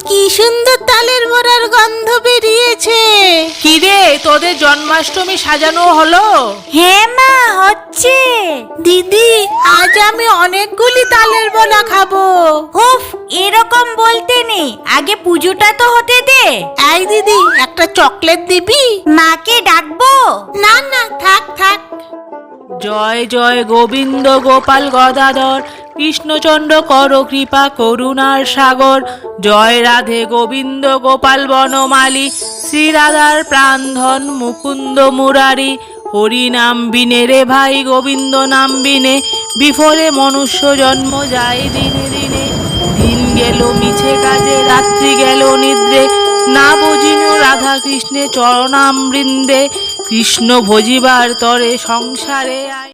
কি সুন্দর তালের বড়ার গন্ধ বেরিয়েছে। কিরে, তোদের জন্মাষ্টমী সাজানো হলো? হ্যাঁ মা, হচ্ছে। দিদি, আজ আমি অনেকগুলি তালের বড়া খাবো। উফ, এরকম বলতে নেই, আগে পুজোটা তো হতে দে। এই দিদি, একটা চকলেট দিবি? মাকে ডাকবো? না না, থাক থাক। জয় জয় গোবিন্দ গোপাল গদাধর, কৃষ্ণচন্দ্র কর কৃপা করুণার সাগর। জয় রাধে গোবিন্দ গোপাল বনমালী, শ্রীরাধার প্রাণধন মুকুন্দ মুরারি। হরি নাম বিনে রে ভাই, গোবিন্দ নাম বিনে বিফলে মনুষ্য জন্ম যায় দিনে দিনে। দিন গেল মিছে কাজে, রাত্রি গেল নিদ্রে, না বুঝিন রাধা কৃষ্ণে চরণামৃন্দে। কৃষ্ণ ভজিবার তরে সংসারে আয়।